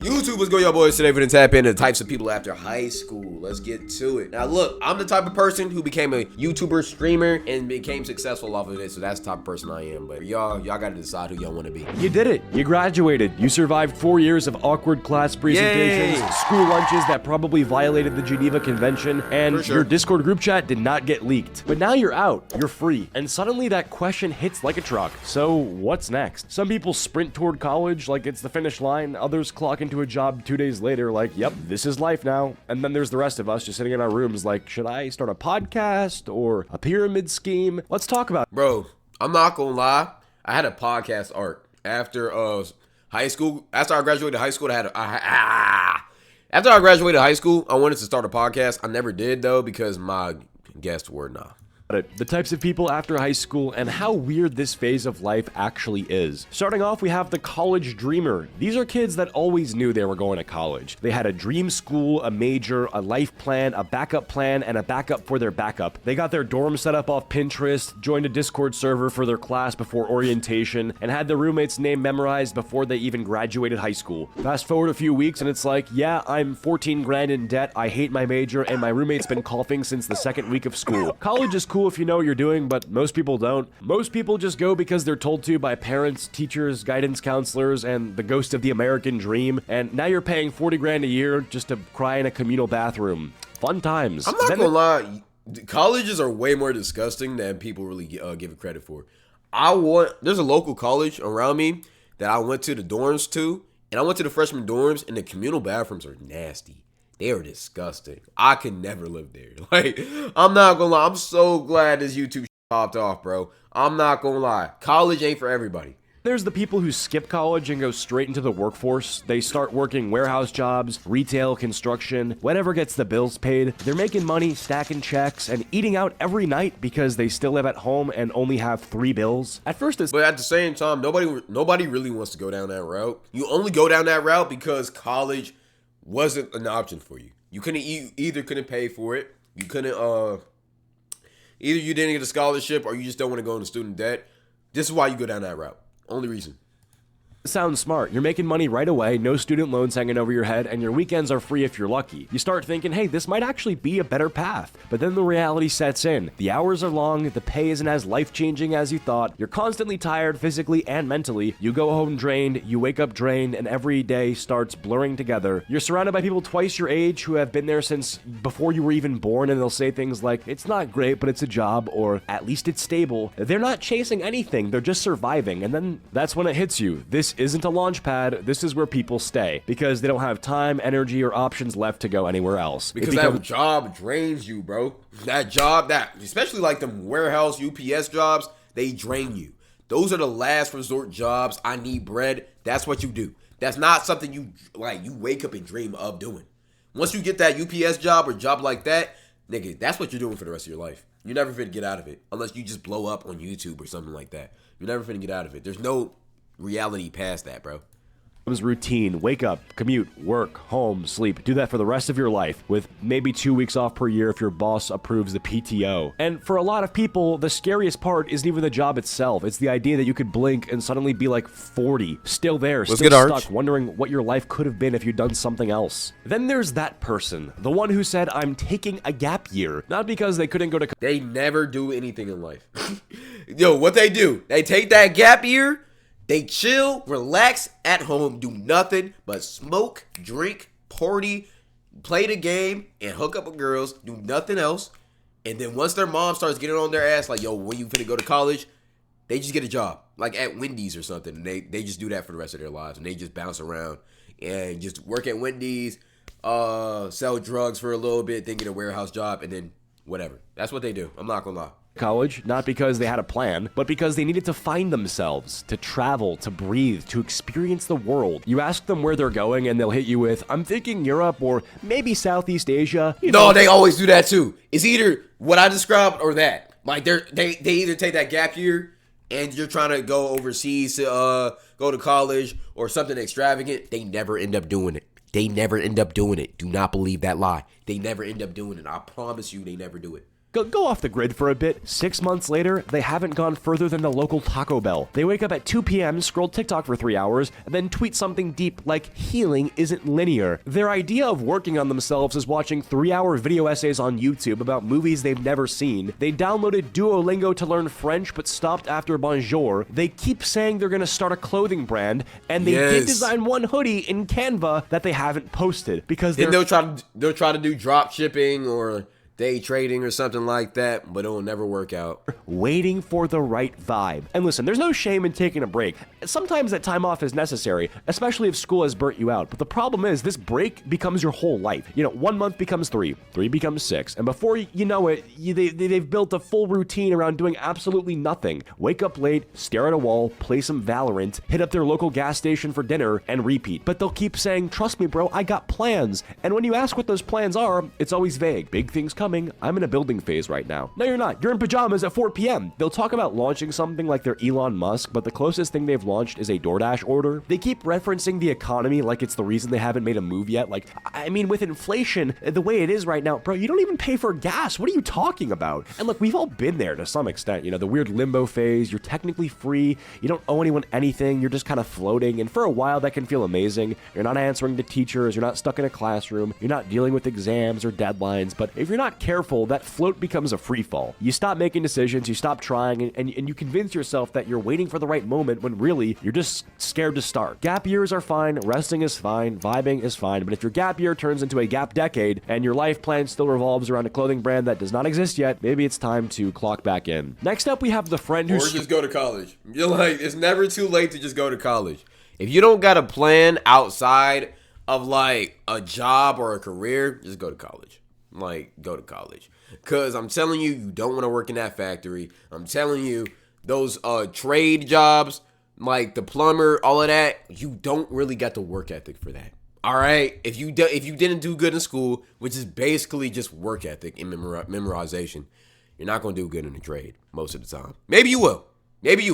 YouTube, what's going on, boys? Today we're going to tap into the types of people after high school. Let's get to it. Now, look, I'm the type of person who became a YouTuber, streamer, and became successful off of it, so that's the type of person I am. But y'all got to decide who y'all want to be. You did it. You graduated. You survived 4 years of awkward class presentations, school lunches that probably violated the Geneva Convention, and your Discord group chat did not get leaked. But now you're out. You're free. And suddenly that question hits like a truck. So what's next? Some people sprint toward college like it's the finish line. Others clock into a job 2 days later like, yep, this is life now. And then there's the rest of us just sitting in our rooms like, should I start a podcast or a pyramid scheme? Let's talk about it. Bro, I'm not going to lie. I had a podcast arc after high school. After I graduated high school, After I graduated high school, I wanted to start a podcast. I never did, though, because my guests were not. The types of people after high school and how weird this phase of life actually is. Starting off, we have the college dreamer. These are kids that always knew they were going to college. They had a dream school, a major, a life plan, a backup plan, and a backup for their backup. They got their dorm set up off Pinterest, joined a Discord server for their class before orientation, and had their roommate's name memorized before they even graduated high school. Fast forward a few weeks and it's like, yeah, I'm 14 grand in debt, I hate my major, and my roommate's been coughing since the second week of school. College is cool if you know what you're doing, but most people don't. Most people just go because they're told to by parents, teachers, guidance counselors, and the ghost of the American dream, and now you're paying 40 grand a year just to cry in a communal bathroom. Fun times. I'm not gonna lie, colleges are way more disgusting than people really give it credit for. There's a local college around me that I went to the dorms to, and I went to the freshman dorms, and the communal bathrooms are nasty. They are disgusting. I could never live there. Like, I'm not gonna lie. I'm so glad this YouTube popped off, bro. I'm not gonna lie. College ain't for everybody. There's the people who skip college and go straight into the workforce. They start working warehouse jobs, retail, construction, whatever gets the bills paid. They're making money, stacking checks, and eating out every night because they still live at home and only have 3 bills. At first it's... But at the same time, nobody really wants to go down that route. You only go down that route because college wasn't an option for you. You either couldn't pay for it, you couldn't either you didn't get a scholarship or you just don't want to go into student debt. This is why you go down that route. Only reason. Sounds smart. You're making money right away, no student loans hanging over your head, and your weekends are free if you're lucky. You start thinking, hey, this might actually be a better path. But then the reality sets in. The hours are long, the pay isn't as life-changing as you thought, you're constantly tired physically and mentally, you go home drained, you wake up drained, and every day starts blurring together. You're surrounded by people twice your age who have been there since before you were even born, and they'll say things like, it's not great, but it's a job, or at least it's stable. They're not chasing anything, they're just surviving, and then that's when it hits you. This isn't a launch pad, this is where people stay because they don't have time, energy, or options left to go anywhere else. Because that job drains you, bro. That job, especially like them warehouse UPS jobs, they drain you. Those are the last resort jobs. I need bread. That's what you do. That's not something you wake up and dream of doing. Once you get that UPS job or job like that, nigga, that's what you're doing for the rest of your life. You're never finna get out of it unless you just blow up on YouTube or something like that. You're never finna get out of it. There's no reality past that, bro. It was routine. Wake up, commute, work, home, sleep. Do that for the rest of your life with maybe 2 weeks off per year if your boss approves the PTO. And for a lot of people, the scariest part isn't even the job itself. It's the idea that you could blink and suddenly be like 40, still there, still stuck, wondering what your life could have been if you'd done something else. Then there's that person, the one who said, I'm taking a gap year. Not because they couldn't go to... They never do anything in life. Yo, what they do? They take that gap year, they chill, relax at home, do nothing but smoke, drink, party, play the game, and hook up with girls, do nothing else. And then once their mom starts getting on their ass, like, yo, when you finna go to college, they just get a job, like at Wendy's or something. And they just do that for the rest of their lives. And they just bounce around and just work at Wendy's, sell drugs for a little bit, then get a warehouse job, and then whatever. That's what they do. I'm not gonna lie. College, not because they had a plan, but because they needed to find themselves, to travel, to breathe, to experience the world. You ask them where they're going and they'll hit you with, I'm thinking Europe or maybe Southeast Asia. No, they always do that too. It's either what I described or that. Like they either take that gap year and you're trying to go overseas to go to college or something extravagant. They never end up doing it. They never end up doing it. Do not believe that lie. They never end up doing it. I promise you they never do it. Go off the grid for a bit. 6 months later, they haven't gone further than the local Taco Bell. They wake up at 2 p.m., scroll TikTok for 3 hours, and then tweet something deep like healing isn't linear. Their idea of working on themselves is watching 3-hour video essays on YouTube about movies they've never seen. They downloaded Duolingo to learn French but stopped after bonjour. They keep saying they're gonna start a clothing brand, and they did design one hoodie in Canva that they haven't posted because they'll try to do drop shipping or day trading or something like that, but it'll never work out. Waiting for the right vibe. And listen, there's no shame in taking a break. Sometimes that time off is necessary, especially if school has burnt you out. But the problem is this break becomes your whole life. 1 month becomes 3 becomes 6, and before you know it, they've built a full routine around doing absolutely nothing. Wake up late, stare at a wall, play some Valorant, hit up their local gas station for dinner, and repeat. But they'll keep saying, trust me bro, I got plans. And when you ask what those plans are, it's always vague. Big things coming. I'm in a building phase right now. No, you're not. You're in pajamas at 4 p.m. They'll talk about launching something like they're Elon Musk, but the closest thing they've launched is a DoorDash order. They keep referencing the economy like it's the reason they haven't made a move yet. Like, I mean, with inflation the way it is right now, bro, you don't even pay for gas. What are you talking about? And look, we've all been there to some extent. The weird limbo phase. You're technically free. You don't owe anyone anything. You're just kind of floating. And for a while, that can feel amazing. You're not answering to teachers. You're not stuck in a classroom. You're not dealing with exams or deadlines. But if you're not careful, that float becomes a free fall. You stop making decisions, you stop trying, and you convince yourself that you're waiting for the right moment when really you're just scared to start. Gap years are fine, resting is fine, vibing is fine, but if your gap year turns into a gap decade and your life plan still revolves around a clothing brand that does not exist yet, maybe it's time to clock back in. Next up, we have the friend who... Or just go to college. You're like, it's never too late to just go to college. If you don't got a plan outside of like a job or a career, just go to college. Go to college. Because I'm telling you, you don't want to work in that factory. I'm telling you, those trade jobs, like the plumber, all of that, you don't really got the work ethic for that. All right? If you didn't do good in school, which is basically just work ethic and memorization, you're not going to do good in the trade most of the time. Maybe you will. Maybe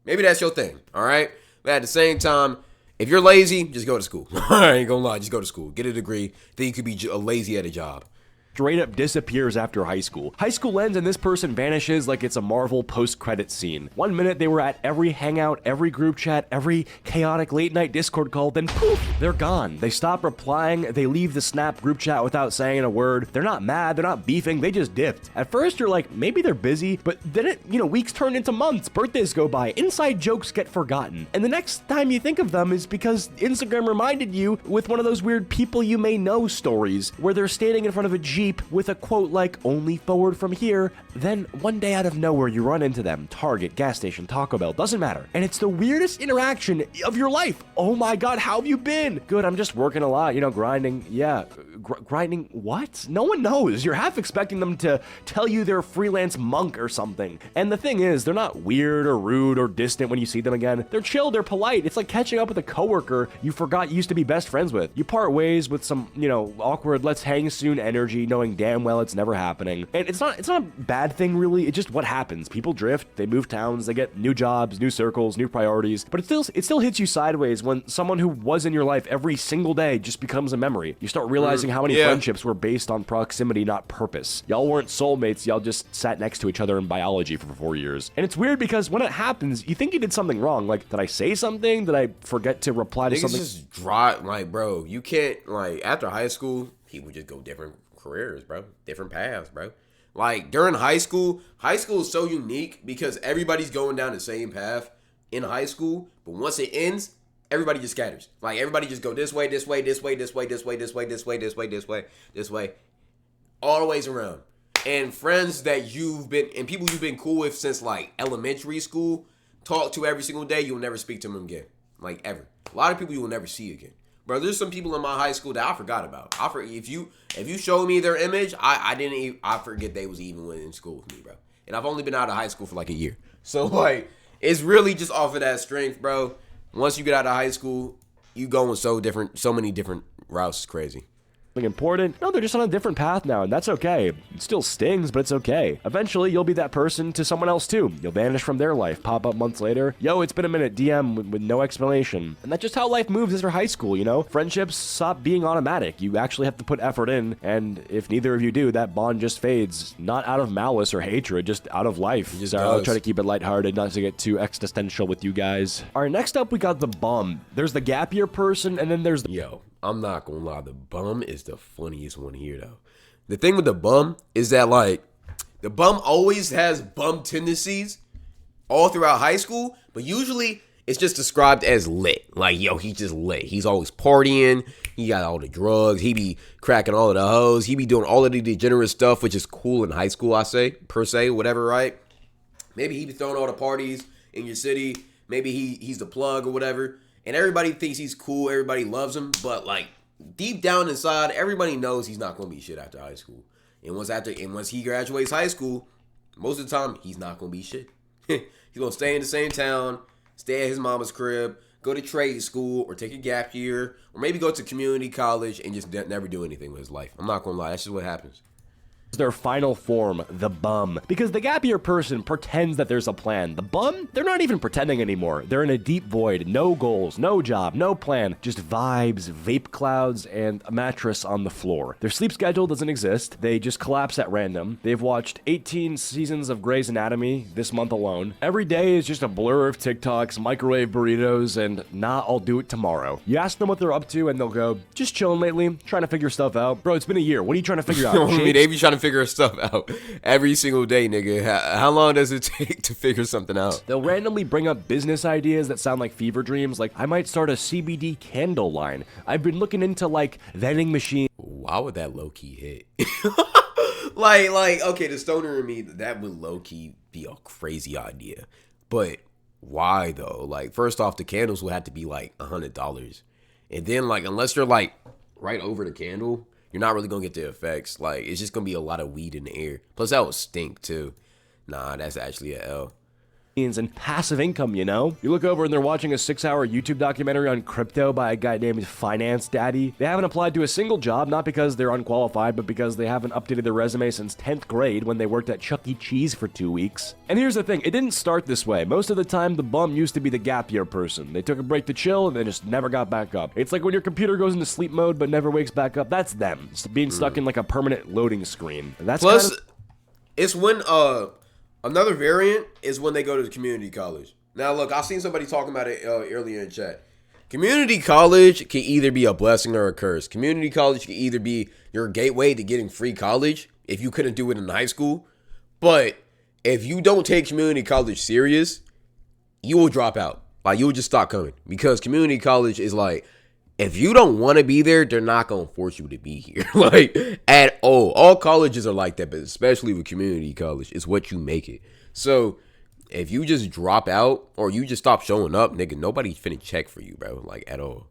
that's your thing. All right? But at the same time, if you're lazy, just go to school. I ain't gonna lie, just go to school. Get a degree. Then you could be lazy at a job. Straight up disappears after high school. High school ends and this person vanishes like it's a Marvel post-credit scene. 1 minute they were at every hangout, every group chat, every chaotic late night Discord call, then poof, they're gone. They stop replying, they leave the Snap group chat without saying a word. They're not mad, they're not beefing, they just dipped. At first you're like, maybe they're busy, but then weeks turn into months, birthdays go by, inside jokes get forgotten. And the next time you think of them is because Instagram reminded you with one of those weird people you may know stories where they're standing in front of a Jeep with a quote like, only forward from here. Then one day out of nowhere, you run into them. Target, gas station, Taco Bell, doesn't matter. And it's the weirdest interaction of your life. Oh my God, how have you been? Good, I'm just working a lot, grinding. Yeah, grinding what? No one knows. You're half expecting them to tell you they're a freelance monk or something. And the thing is, they're not weird or rude or distant when you see them again. They're chill, they're polite. It's like catching up with a coworker you forgot you used to be best friends with. You part ways with some, awkward, let's hang soon energy, knowing damn well it's never happening. And it's not a bad thing really, it's just what happens. People drift, they move towns, they get new jobs, new circles, new priorities, but it still hits you sideways when someone who was in your life every single day just becomes a memory. You start realizing how many friendships were based on proximity, not purpose. Y'all weren't soulmates, y'all just sat next to each other in biology for 4 years. And it's weird because when it happens, you think you did something wrong. Like, did I say something? Did I forget to reply to something? Just dry, bro, you can't, after high school, people just go different careers, bro. Different paths, bro. During high school is so unique because everybody's going down the same path in high school, but once it ends, everybody just scatters. Everybody just go this way, this way, this way, this way, this way, this way, this way, this way, this way, this way, all the ways around. And friends that people you've been cool with since elementary school, talk to every single day, you'll never speak to them again. Ever. A lot of people you will never see again. Bro, there's some people in my high school that I forgot about. If you showed me their image, I forget they was even in school with me, bro. And I've only been out of high school for a year. So it's really just off of that strength, bro. Once you get out of high school, you going so many different routes. It's crazy. important. No, they're just on a different path now, and that's okay. It still stings, but it's okay. Eventually, you'll be that person to someone else too. You'll vanish from their life, pop up months later. Yo, it's been a minute, DM with no explanation. And that's just how life moves after high school, you know? Friendships stop being automatic. You actually have to put effort in, and if neither of you do, that bond just fades. Not out of malice or hatred, just out of life. I'll try to keep it lighthearted, not to get too existential with you guys. Alright, next up, we got the bum. There's the gap year person, and then there's the... Yo, I'm not gonna lie, the bum is the funniest one here, though. The thing with the bum is that, like, the bum always has bum tendencies all throughout high school, but usually it's just described as lit. Like, yo, he's just lit. He's always partying. He got all the drugs. He be cracking all of the hoes. He be doing all of the degenerate stuff, which is cool in high school, I say, per se, whatever, right? Maybe he be throwing all the parties in your city. Maybe he's the plug or whatever. And everybody thinks he's cool. Everybody loves him. But, like, deep down inside, everybody knows he's not going to be shit after high school. And once he graduates high school, most of the time, he's not going to be shit. He's going to stay in the same town, stay at his mama's crib, go to trade school, or take a gap year, or maybe go to community college and just never do anything with his life. I'm not going to lie. That's just what happens. Their final form, the bum. Because the gap year person pretends that there's a plan. The bum, they're not even pretending anymore. They're in a deep void, no goals, no job, no plan, just vibes, vape clouds, and a mattress on the floor. Their sleep schedule doesn't exist. They just collapse at random. They've watched 18 seasons of Grey's Anatomy this month alone. Every day is just a blur of TikToks, microwave burritos, and nah, I'll do it tomorrow. You ask them what they're up to, and they'll go, just chilling lately, trying to figure stuff out. Bro, it's been a year. What are you trying to figure out? They be trying to figure stuff out every single day, nigga. How long does it take to figure something out? They'll randomly bring up business ideas that sound like fever dreams, like, I might start a CBD candle line. I've been looking into, like, vending machines. Why would that low-key hit? like, okay, the stoner in me, that would low-key be a crazy idea. But why, though? Like, first off, the candles would have to be, like, $100. And then, like, unless you're, like, right over the candle, you're not really going to get the effects. Like, it's just going to be a lot of weed in the air. Plus, that would stink, too. Nah, that's actually a L. And passive income, you know? You look over and they're watching a 6-hour YouTube documentary on crypto by a guy named Finance Daddy. They haven't applied to a single job, not because they're unqualified, but because they haven't updated their resume since 10th grade when they worked at Chuck E. Cheese for 2 weeks. And here's the thing, it didn't start this way. Most of the time, the bum used to be the gap year person. They took a break to chill and they just never got back up. It's like when your computer goes into sleep mode but never wakes back up. That's them. It's being stuck in like a permanent loading screen. That's plus, it's when another variant is when they go to community college. Now, look, I've seen somebody talking about it earlier in chat. Community college can either be a blessing or a curse. Community college can either be your gateway to getting free college if you couldn't do it in high school. But if you don't take community college serious, you will drop out. Like, you will just stop coming. Because community college is like, if you don't want to be there, they're not going to force you to be here. Like, at all. All colleges are like that, but especially with community college, it's what you make it. So, if you just drop out or you just stop showing up, nigga, nobody's finna check for you, bro. Like, at all.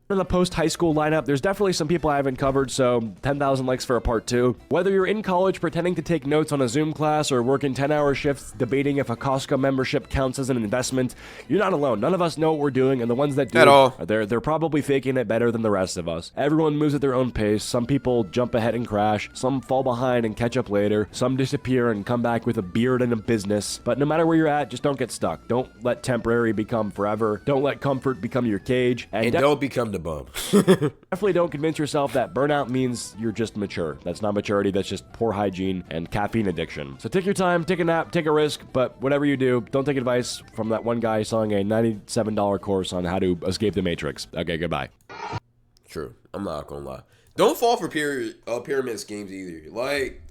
In the post-high school lineup, there's definitely some people I haven't covered, so 10,000 likes for a part 2. Whether you're in college pretending to take notes on a Zoom class or working 10-hour shifts debating if a Costco membership counts as an investment, you're not alone. None of us know what we're doing, and the ones that do, at all, they're probably faking it better than the rest of us. Everyone moves at their own pace. Some people jump ahead and crash. Some fall behind and catch up later. Some disappear and come back with a beard and a business. But no matter where you're at, just don't get stuck. Don't let temporary become forever. Don't let comfort become your cage. And don't become the bum. Definitely don't convince yourself that burnout means you're just mature. That's not maturity, that's just poor hygiene and caffeine addiction. So take your time, take a nap, take a risk, but whatever you do, don't take advice from that one guy selling a $97 course on how to escape the Matrix. Okay, goodbye. True. I'm not gonna lie. Don't fall for pyramid schemes either. Like,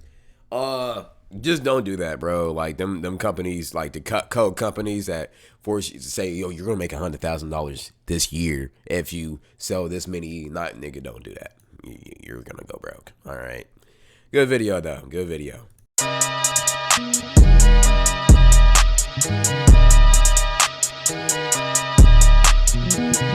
just don't do that, bro. Like, them companies, like the code companies that force you to say, yo, you're gonna make $100,000 this year if you sell this many. Not, nigga, don't do that. You're gonna go broke. All right. Good video though. Good video.